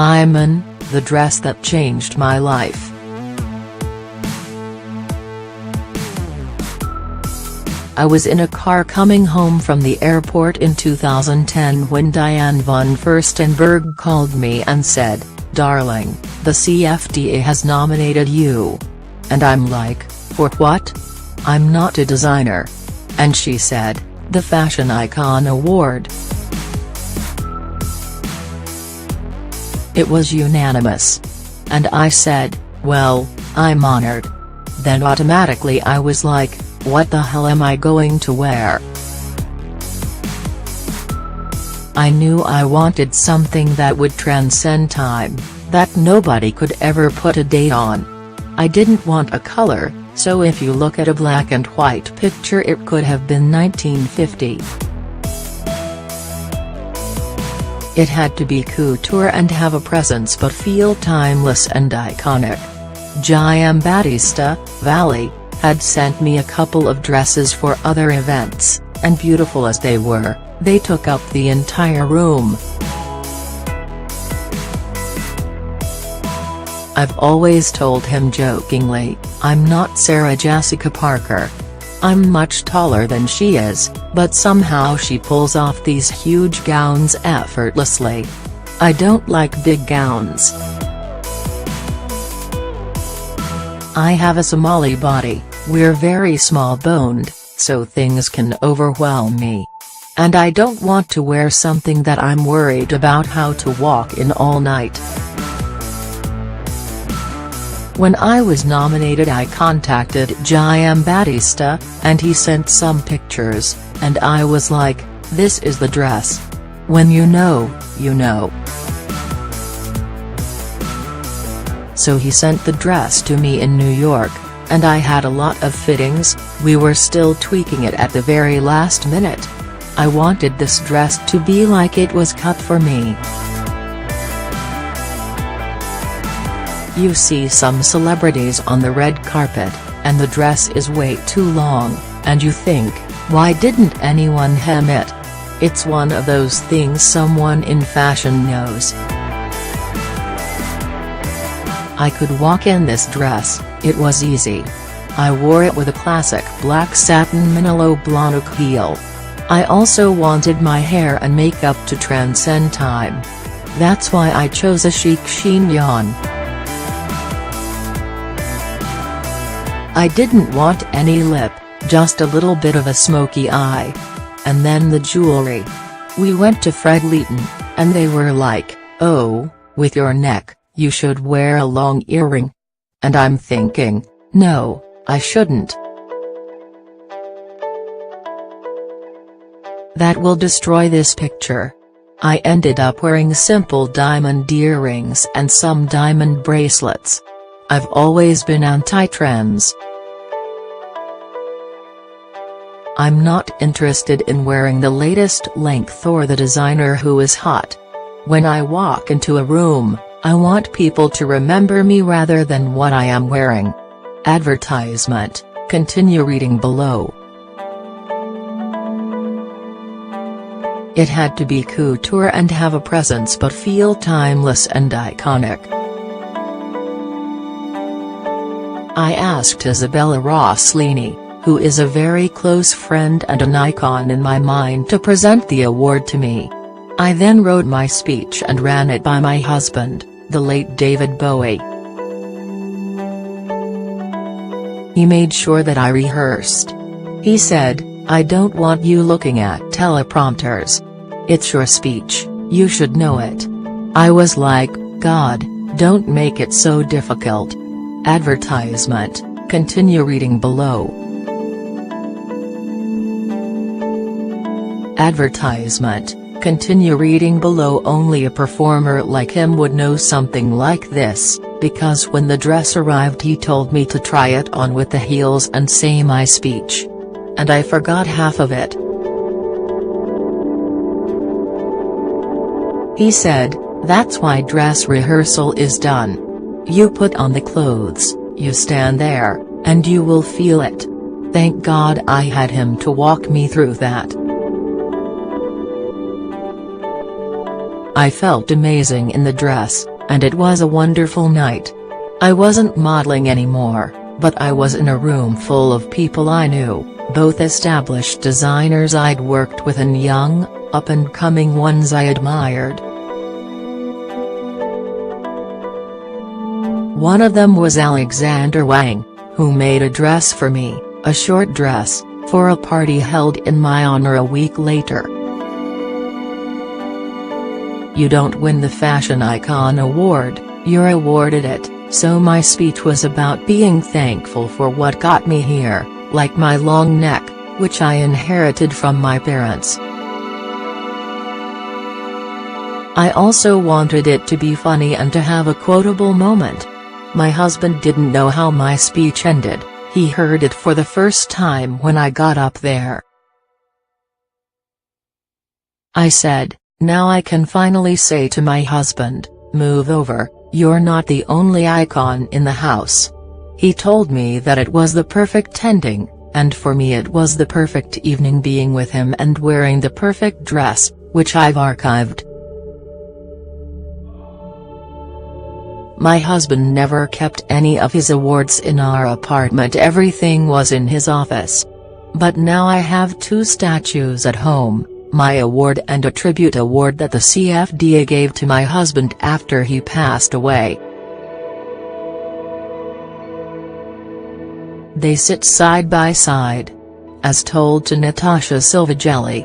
Iman, the dress that changed my life. I was in a car coming home from the airport in 2010 when Diane von Furstenberg called me and said, "Darling, the CFDA has nominated you." And I'm like, "For what? I'm not a designer." And she said, "The Fashion Icon Award." It was unanimous. And I said, "Well, I'm honored." Then automatically I was like, what the hell am I going to wear? I knew I wanted something that would transcend time, that nobody could ever put a date on. I didn't want a color, so if you look at a black and white picture it could have been 1950. It had to be couture and have a presence but feel timeless and iconic. Giambattista Valli had sent me a couple of dresses for other events, and beautiful as they were, they took up the entire room. I've always told him jokingly, I'm not Sarah Jessica Parker. I'm much taller than she is, but somehow she pulls off these huge gowns effortlessly. I don't like big gowns. I have a Somali body, we're very small-boned, so things can overwhelm me. And I don't want to wear something that I'm worried about how to walk in all night. When I was nominated I contacted Giambattista, and he sent some pictures, and I was like, this is the dress. When you know, you know. So he sent the dress to me in New York, and I had a lot of fittings, we were still tweaking it at the very last minute. I wanted this dress to be like it was cut for me. You see some celebrities on the red carpet, and the dress is way too long, and you think, why didn't anyone hem it? It's one of those things someone in fashion knows. I could walk in this dress, it was easy. I wore it with a classic black satin Manolo Blahnik heel. I also wanted my hair and makeup to transcend time. That's why I chose a chic chignon. I didn't want any lip, just a little bit of a smoky eye. And then the jewelry. We went to Fred Leighton, and they were like, oh, with your neck, you should wear a long earring. And I'm thinking, no, I shouldn't. That will destroy this picture. I ended up wearing simple diamond earrings and some diamond bracelets. I've always been anti-trends. I'm not interested in wearing the latest length or the designer who is hot. When I walk into a room, I want people to remember me rather than what I am wearing. Advertisement, continue reading below. It had to be couture and have a presence but feel timeless and iconic. I asked Isabella Rossellini, who is a very close friend and an icon in my mind, to present the award to me. I then wrote my speech and ran it by my husband, the late David Bowie. He made sure that I rehearsed. He said, I don't want you looking at teleprompters. It's your speech, you should know it. I was like, God, don't make it so difficult. Advertisement, continue reading below. Advertisement, continue reading below. Only a performer like him would know something like this, because when the dress arrived he told me to try it on with the heels and say my speech. And I forgot half of it. He said, that's why dress rehearsal is done. You put on the clothes, you stand there, and you will feel it. Thank God I had him to walk me through that. I felt amazing in the dress, and it was a wonderful night. I wasn't modeling anymore, but I was in a room full of people I knew, both established designers I'd worked with and young, up-and-coming ones I admired. One of them was Alexander Wang, who made a dress for me, a short dress, for a party held in my honor a week later. You don't win the Fashion Icon Award, you're awarded it, so my speech was about being thankful for what got me here, like my long neck, which I inherited from my parents. I also wanted it to be funny and to have a quotable moment. My husband didn't know how my speech ended, he heard it for the first time when I got up there. I said, "Now I can finally say to my husband, move over, you're not the only icon in the house." He told me that it was the perfect ending, and for me it was the perfect evening being with him and wearing the perfect dress, which I've archived. My husband never kept any of his awards in our apartment, everything was in his office. But now I have 2 statues at home, my award and a tribute award that the CFDA gave to my husband after he passed away. They sit side by side. As told to Natasha Silvagelli.